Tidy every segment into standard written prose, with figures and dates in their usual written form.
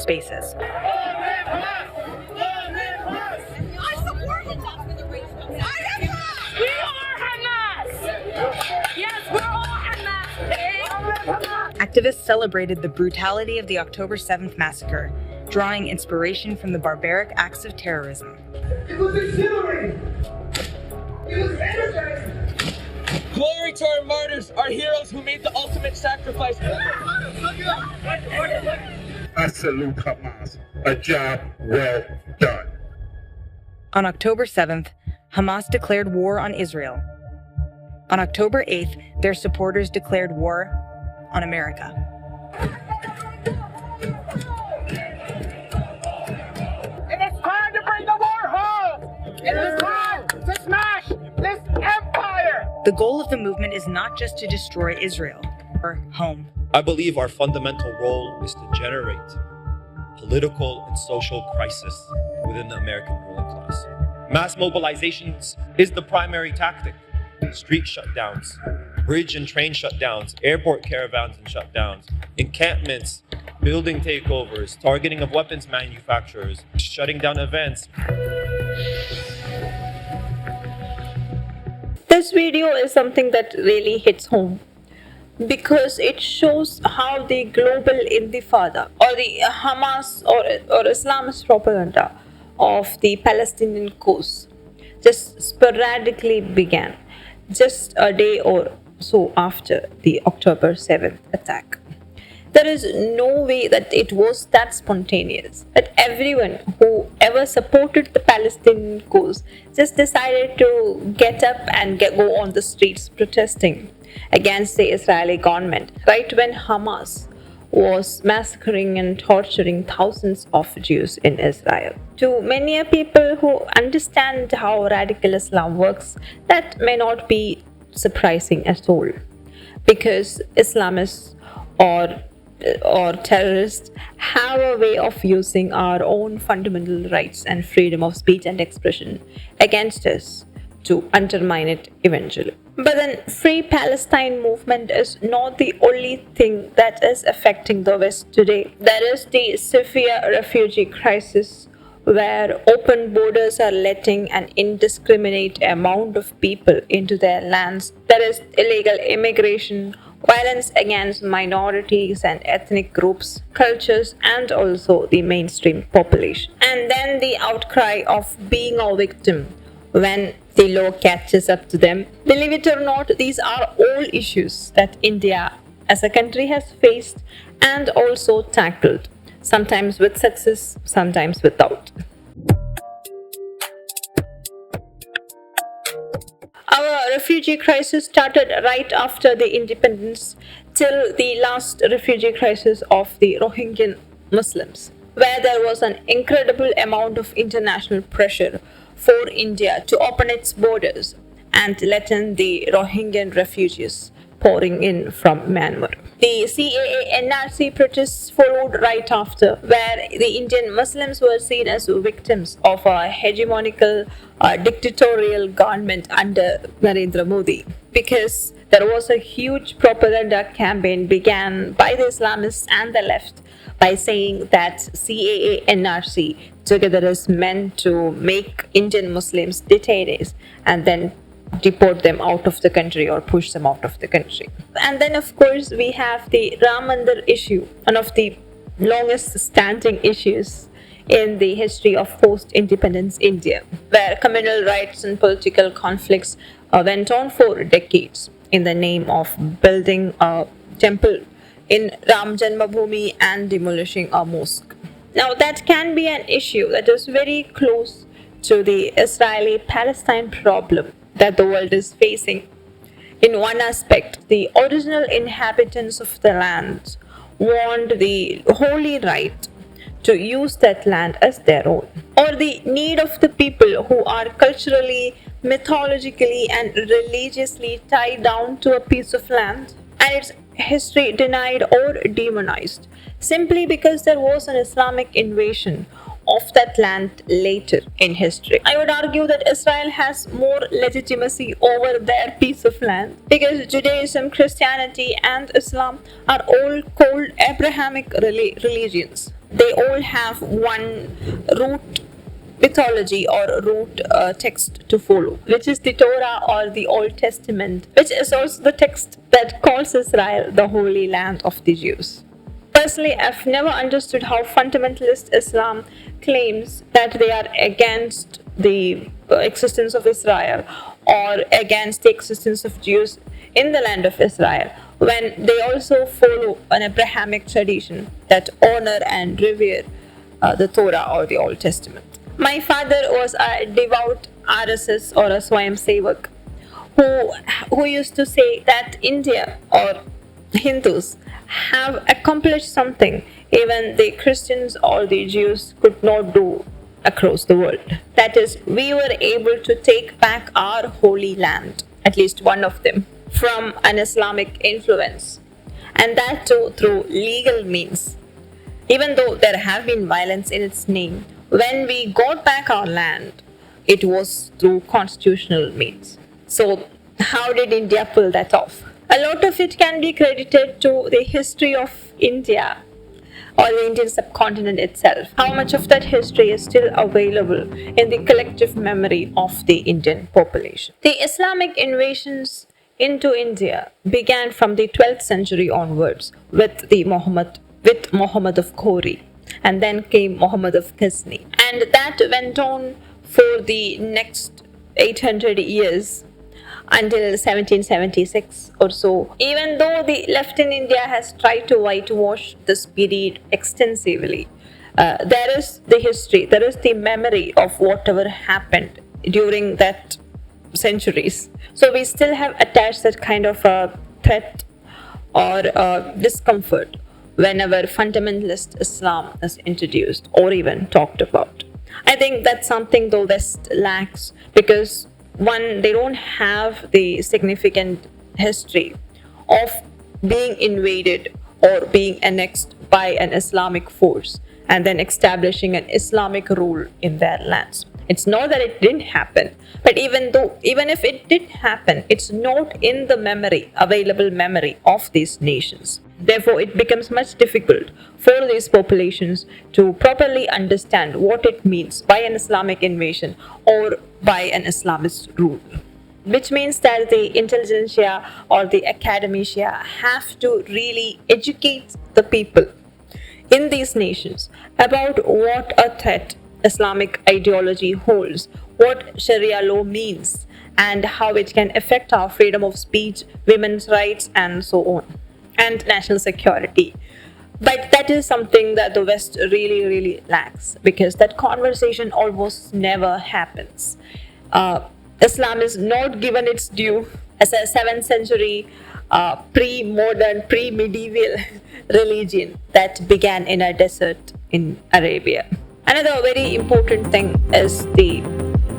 spaces. Activists celebrated the brutality of the October 7th massacre, drawing inspiration from the barbaric acts of terrorism. It was exhilarating. It was energizing. Glory to our martyrs, our heroes who made the ultimate sacrifice. I salute Hamas. A job well done. On October 7th, Hamas declared war on Israel. On October 8th, their supporters declared war on America. It is time to bring the war home. It is time to smash this empire. The goal of the movement is not just to destroy Israel or home. I believe our fundamental role is to generate political and social crisis within the American ruling class. Mass mobilizations is the primary tactic. Street shutdowns, bridge and train shutdowns, airport caravans and shutdowns, encampments, building takeovers, targeting of weapons manufacturers, shutting down events. This video is something that really hits home because it shows how the global intifada or the Hamas or Islamist propaganda of the Palestinian cause just sporadically began just a day or so after the October 7th attack. There is no way that it was that spontaneous, that everyone who ever supported the Palestinian cause just decided to get up and go on the streets protesting against the Israeli government right when Hamas was massacring and torturing thousands of Jews in Israel. To many people who understand how radical Islam works, that may not be surprising at all, because Islamists or terrorists have a way of using our own fundamental rights and freedom of speech and expression against us to undermine it eventually. But then Free Palestine movement is not the only thing that is affecting the West today. There is the severe refugee crisis, where open borders are letting an indiscriminate amount of people into their lands. There is illegal immigration, violence against minorities and ethnic groups, cultures, and also the mainstream population. And then the outcry of being a victim when the law catches up to them. Believe it or not, these are all issues that India as a country has faced and also tackled, sometimes with success, sometimes without. Our refugee crisis started right after the independence till the last refugee crisis of the Rohingya Muslims, where there was an incredible amount of international pressure for India to open its borders and let in the Rohingya refugees pouring in from Myanmar. The CAA-NRC protests followed right after, where the Indian Muslims were seen as victims of a hegemonical dictatorial government under Narendra Modi, because there was a huge propaganda campaign began by the Islamists and the left by saying that CAA-NRC together is meant to make Indian Muslims detainees and then deport them out of the country or push them out of the country. And then of course we have the Ram Mandir issue, one of the longest standing issues in the history of post-independence India, where communal rights and political conflicts went on for decades in the name of building a temple in Ram Janmabhoomi and demolishing a mosque. Now that can be an issue that is very close to the Israeli-Palestine problem that the world is facing. In one aspect, the original inhabitants of the land want the holy right to use that land as their own, or the need of the people who are culturally, mythologically, and religiously tied down to a piece of land and its history denied or demonized, simply because there was an Islamic invasion of that land later in history. I would argue that Israel has more legitimacy over their piece of land because Judaism, Christianity, and Islam are all called Abrahamic religions, they all have one root mythology or root text to follow, which is the Torah or the Old Testament, which is also the text that calls Israel the Holy Land of the Jews. Personally, I've never understood how fundamentalist Islam claims that they are against the existence of Israel or against the existence of Jews in the land of Israel, when they also follow an Abrahamic tradition that honor and revere the Torah or the Old Testament. My father was a devout RSS or a Swayam Sevak who used to say that India or Hindus have accomplished something even the Christians or the Jews could not do across the world. That is, we were able to take back our holy land, at least one of them, from an Islamic influence, and that too through legal means. Even though there have been violence in its name, when we got back our land, it was through constitutional means. So, how did India pull that off? A lot of it can be credited to the history of India or the Indian subcontinent itself. How much of that history is still available in the collective memory of the Indian population? The Islamic invasions into India began from the 12th century onwards with Muhammad of Ghori, and then came Muhammad of Ghazni, and that went on for the next 800 years until 1776 or so. Even though the left in India has tried to whitewash this period extensively, there is the history, there is the memory of whatever happened during that centuries. So we still have attached that kind of a threat or discomfort whenever fundamentalist Islam is introduced or even talked about. I think that's something the West lacks because, one, they don't have the significant history of being invaded or being annexed by an Islamic force and then establishing an Islamic rule in their lands. It's not that it didn't happen, but even if it did happen, it's not in the available memory of these nations. Therefore, it becomes much difficult for these populations to properly understand what it means by an Islamic invasion or by an Islamist rule. Which means that the intelligentsia or the academia have to really educate the people in these nations about what a threat Islamic ideology holds, what Sharia law means, and how it can affect our freedom of speech, women's rights, and so on, and national security. But that is something that the West really, really lacks, because that conversation almost never happens. Islam is not given its due as a 7th century pre-modern, pre-medieval religion that began in a desert in Arabia. Another very important thing is the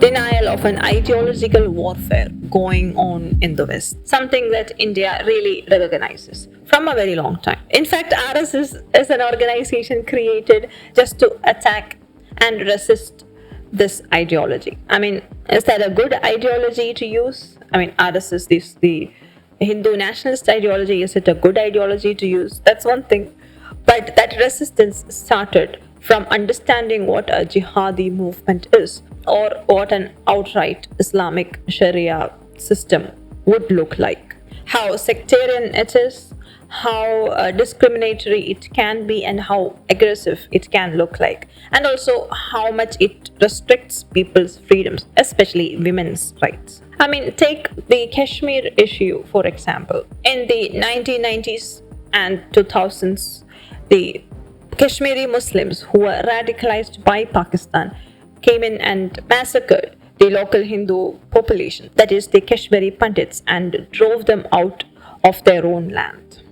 denial of an ideological warfare going on in the West, something that India really recognizes from a very long time. In fact, RSS is an organization created just to attack and resist this ideology. I mean, is that a good ideology to use? I mean, RSS, the Hindu nationalist ideology, is it a good ideology to use? That's one thing. But that resistance started from understanding what a jihadi movement is, or what an outright Islamic Sharia system would look like, how sectarian it is, how discriminatory it can be, and how aggressive it can look like, and also how much it restricts people's freedoms, especially women's rights. I mean, take the Kashmir issue, for example. In the 1990s and 2000s, the Kashmiri Muslims who were radicalized by Pakistan came in and massacred the local Hindu population, that is the Kashmiri Pandits, and drove them out of their own land.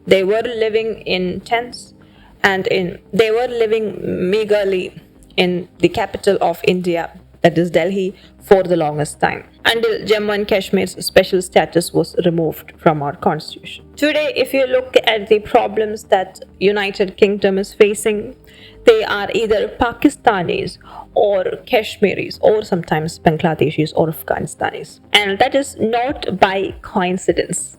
They were living in tents and they were living meagerly in the capital of India, that is Delhi, for the longest time, until Jammu and Kashmir's special status was removed from our constitution. Today, if you look at the problems that United Kingdom is facing, they are either Pakistanis or Kashmiris or sometimes Bangladeshis or Afghanistanis. And that is not by coincidence.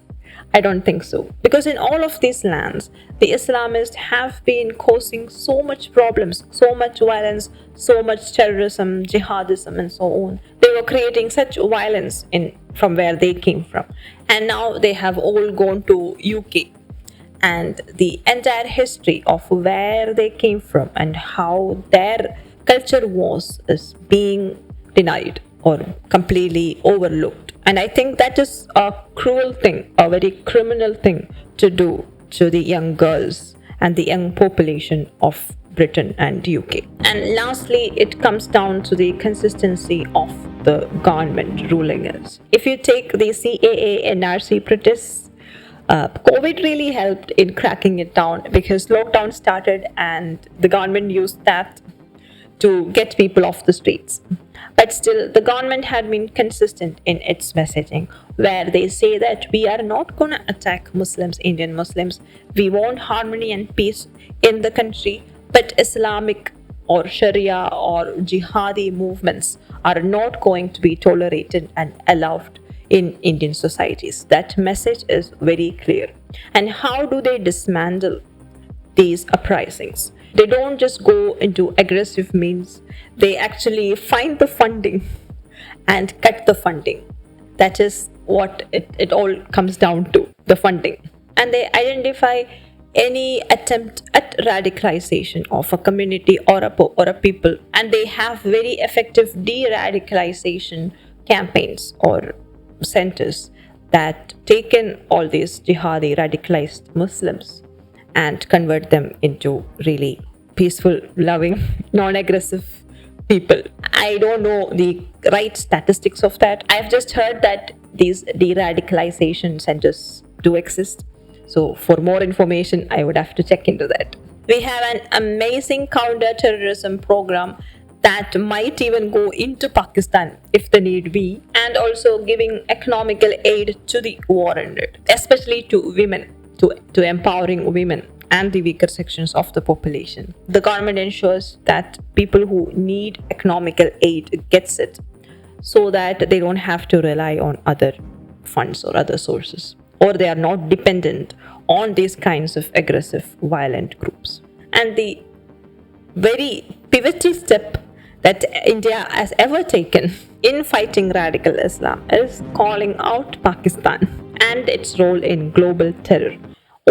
I don't think so. Because in all of these lands, the Islamists have been causing so much problems, so much violence, so much terrorism, jihadism, and so on. They were creating such violence from where they came from. And now they have all gone to UK. And the entire history of where they came from and how their culture was is being denied or completely overlooked. And I think that is a cruel thing, a very criminal thing to do to the young girls and the young population of Britain and UK. And lastly, it comes down to the consistency of the government ruling us. If you take the CAA NRC protests, COVID really helped in cracking it down because lockdown started and the government used that to get people off the streets. But still, the government had been consistent in its messaging, where they say that we are not going to attack Muslims, Indian Muslims. We want harmony and peace in the country, but Islamic or Sharia or jihadi movements are not going to be tolerated and allowed in Indian societies. That message is very clear. And how do they dismantle these uprisings? They don't just go into aggressive means, they actually find the funding and cut the funding. That is what it all comes down to, the funding. And they identify any attempt at radicalization of a community or a people, and they have very effective de-radicalization campaigns or centers that take in all these jihadi radicalized Muslims and convert them into really peaceful, loving, non-aggressive people. I don't know the right statistics of that. I've just heard that these de-radicalization centers do exist. So for more information, I would have to check into that. We have an amazing counter-terrorism program that might even go into Pakistan if the need be, and also giving economical aid to the war ended, especially to women, to empowering women and the weaker sections of the population. The government ensures that people who need economical aid gets it, so that they don't have to rely on other funds or other sources, or they are not dependent on these kinds of aggressive, violent groups. And the very pivotal step that India has ever taken in fighting radical Islam is calling out Pakistan and its role in global terror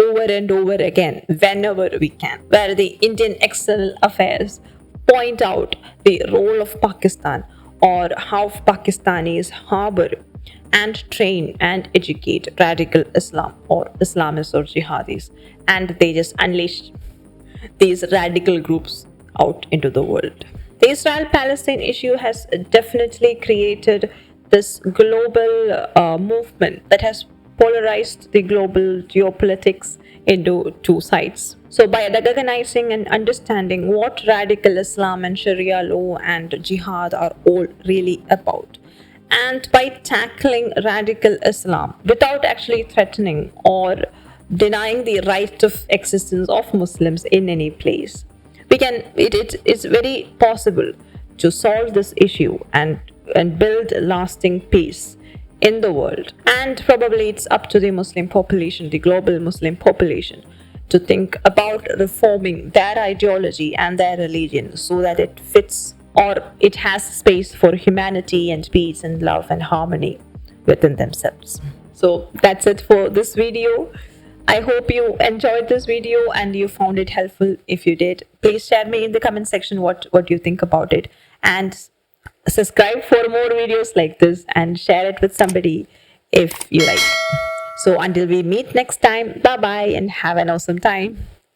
over and over again whenever we can, where the Indian External Affairs point out the role of Pakistan or how Pakistanis harbor and train and educate radical Islam or Islamists or jihadis, and they just unleash these radical groups out into the world. The Israel-Palestine issue has definitely created this global movement that has polarized the global geopolitics into two sides. So by recognizing and understanding what radical Islam and Sharia law and jihad are all really about, and by tackling radical Islam without actually threatening or denying the right of existence of Muslims in any place, it's very possible to solve this issue and build lasting peace in the world. And probably it's up to the Muslim population, the global Muslim population, to think about reforming their ideology and their religion so that it fits or it has space for humanity and peace and love and harmony within themselves. So that's it for this video. I hope you enjoyed this video and you found it helpful. If you did, please share me in the comment section what you think about it, and subscribe for more videos like this and share it with somebody if you like. So until we meet next time, bye bye and have an awesome time.